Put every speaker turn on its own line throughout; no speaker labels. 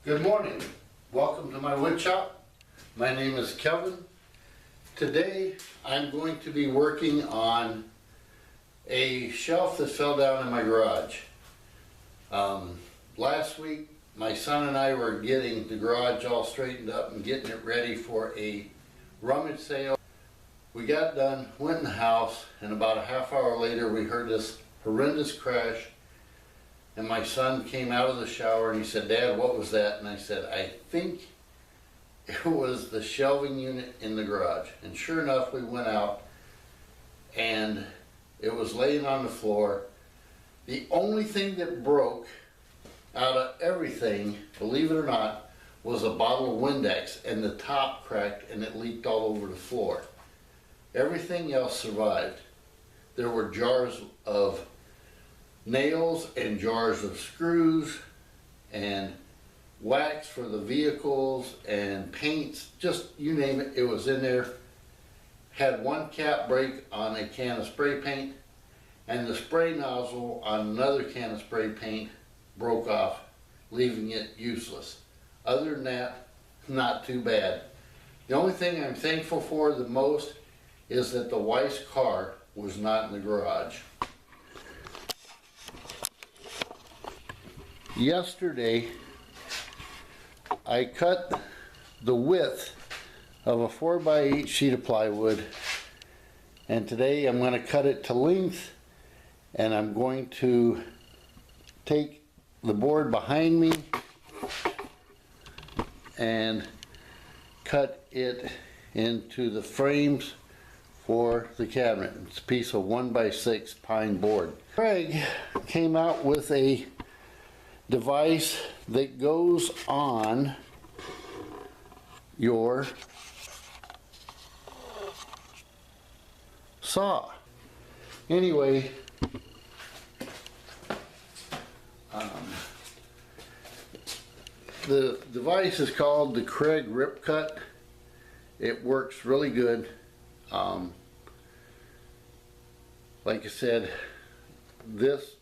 Good morning. Welcome to my wood shop. My name is Kevin. Today I'm going to be working on a shelf that fell down in my garage. Last week my son and I were getting the garage all straightened up and getting it ready for a rummage sale. We got done, went in the house, and about a half hour later we heard this horrendous crash. And my son came out of the shower and he said, "Dad, what was that?" And I said, "I think it was the shelving unit in the garage." And sure enough, we went out and it was laying on the floor. The only thing that broke out of everything, believe it or not, was a bottle of Windex, and the top cracked and it leaked all over the floor. Everything else survived. There were jars of nails and jars of screws and wax for the vehicles and paints, just you name it, it was in there. Had one cap break on a can of spray paint, and the spray nozzle on another can of spray paint broke off, leaving it useless. Other than that, not too bad. The only thing I'm thankful for the most is that the Weiss car was not in the garage. Yesterday, I cut the width of a 4x8 sheet of plywood, and today I'm going to cut it to length, and I'm going to take the board behind me and cut it into the frames for the cabinet. It's a piece of 1x6 pine board. Craig came out with a device that goes on your saw. Anyway, the device is called the Craig Rip Cut. It works really good. Like I said, this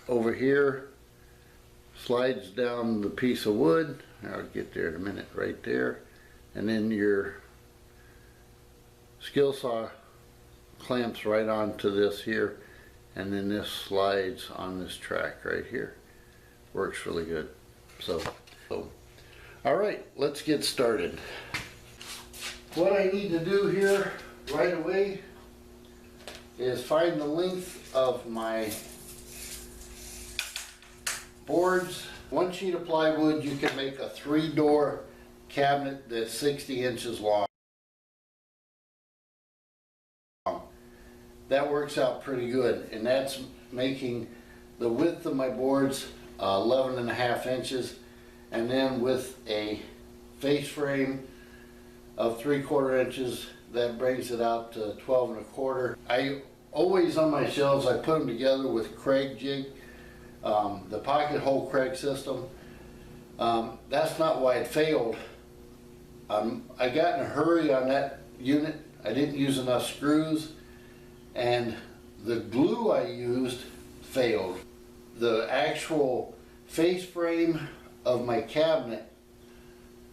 over here slides down the piece of wood. I'll get there in a minute, right there. And then your skill saw clamps right onto this here, and then this slides on this track right here. Works really good. So all right, let's get started. What I need to do here right away is find the length of my boards. One sheet of plywood, you can make a 3-door cabinet that's 60 inches long. That works out pretty good, and that's making the width of my boards 11.5 inches, and then with a face frame of 3/4 inches, that brings it out to 12.25. I always on my shelves, I put them together with Craig jig. The pocket hole Craig system. That's not why it failed. I got in a hurry on that unit. I didn't use enough screws, and the glue I used failed. The actual face frame of my cabinet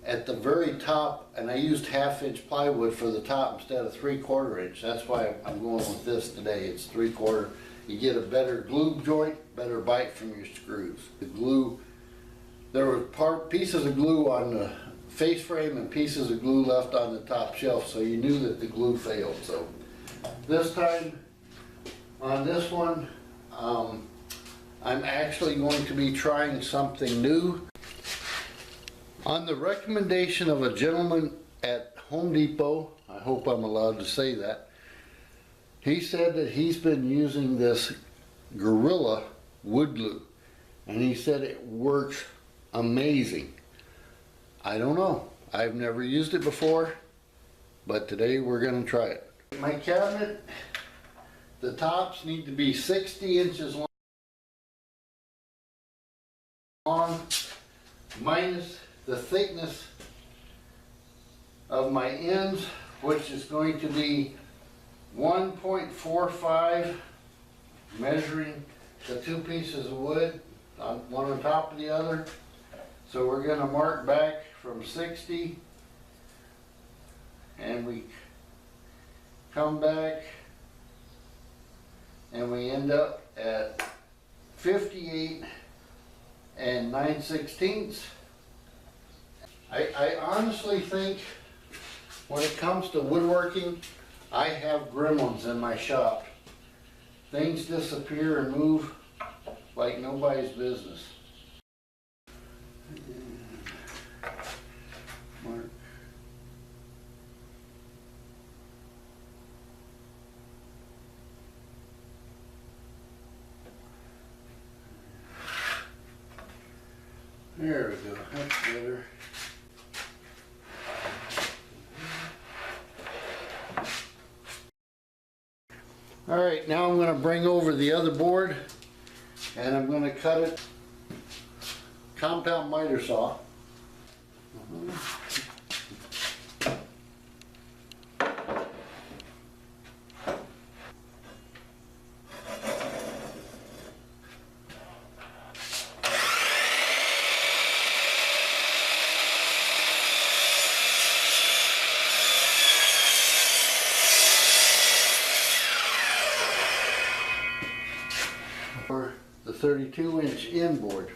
at the very top, and I used 1/2 inch plywood for the top instead of 3/4 inch. That's why I'm going with this today. It's 3/4. You get a better glue joint, better bite from your screws. The glue, there were pieces of glue on the face frame and pieces of glue left on the top shelf, so you knew that the glue failed. So this time on this one, I'm actually going to be trying something new. On the recommendation of a gentleman at Home Depot, I hope I'm allowed to say that, he said that he's been using this Gorilla wood glue, and he said it works amazing. I don't know. I've never used it before, but today we're going to try it. My cabinet, the tops need to be 60 inches long, minus the thickness of my ends, which is going to be 1.45, measuring the two pieces of wood, one on top of the other. So we're gonna mark back from 60 and we come back and we end up at 58 and 9/16. I honestly think when it comes to woodworking, I have gremlins in my shop. Things disappear and move like nobody's business. Mark. There we go, that's better. All right, now I'm going to bring over the other board and I'm going to cut it compound miter saw. For the 32-inch inboard.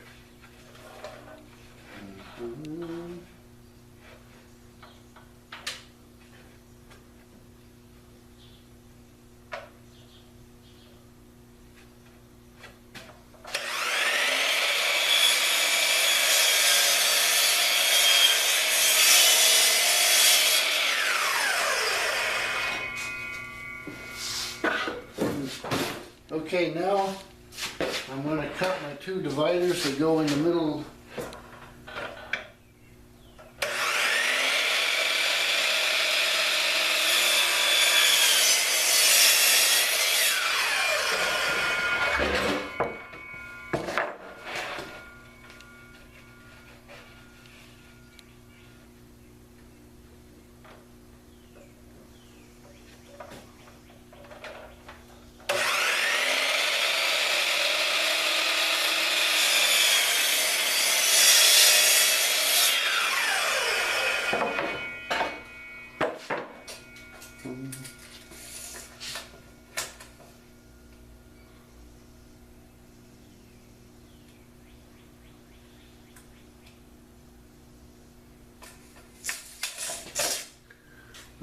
Okay, now I'm going to cut my two dividers to go in the middle.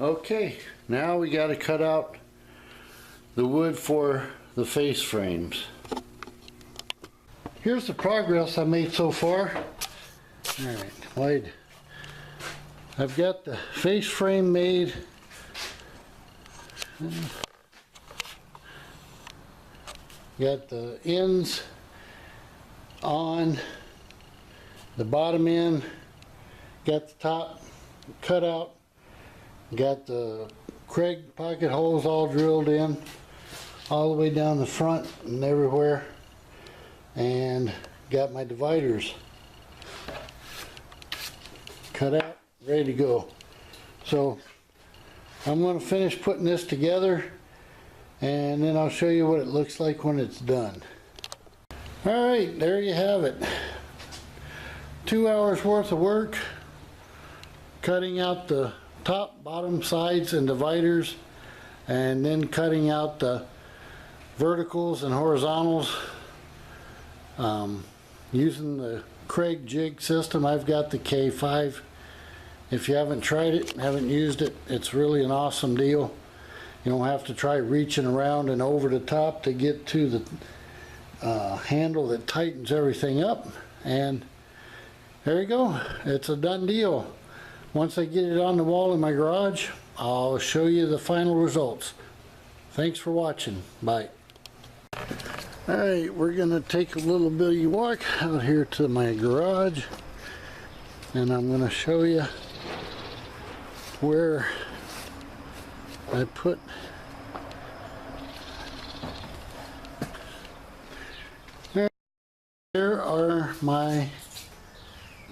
Okay, now we got to cut out the wood for the face frames. Here's the progress I made so far. Alright, wide. I've got the face frame made. Got the ends on, the bottom end, got the top cut out. Got the Kreg pocket holes all drilled in, all the way down the front and everywhere. And got my dividers cut out, ready to go. So I'm going to finish putting this together and then I'll show you what it looks like when it's done. Alright, there you have it. 2 hours worth of work cutting out the top, bottom, sides and dividers, and then cutting out the verticals and horizontals using the Kreg jig system. I've got the K5. If you haven't tried it, haven't used it, it's really an awesome deal. You don't have to try reaching around and over the top to get to the handle that tightens everything up, and there you go, it's a done deal. Once I get it on the wall in my garage, I'll show you the final results. Thanks for watching. Bye. Alright, we're going to take a little bitty walk out here to my garage and I'm going to show you where I put there are my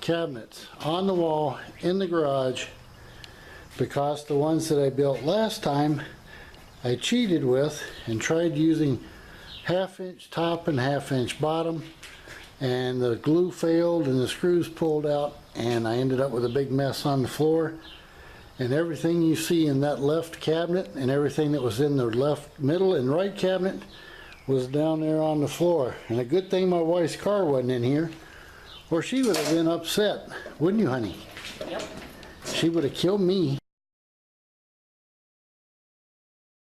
cabinets on the wall in the garage, because the ones that I built last time I cheated with and tried using 1/2 inch top and 1/2 inch bottom, and the glue failed and the screws pulled out, and I ended up with a big mess on the floor. And everything you see in that left cabinet and everything that was in the left, middle, and right cabinet was down there on the floor. And a good thing my wife's car wasn't in here, or she would have been upset, wouldn't you, honey?
Yep.
She would have killed me.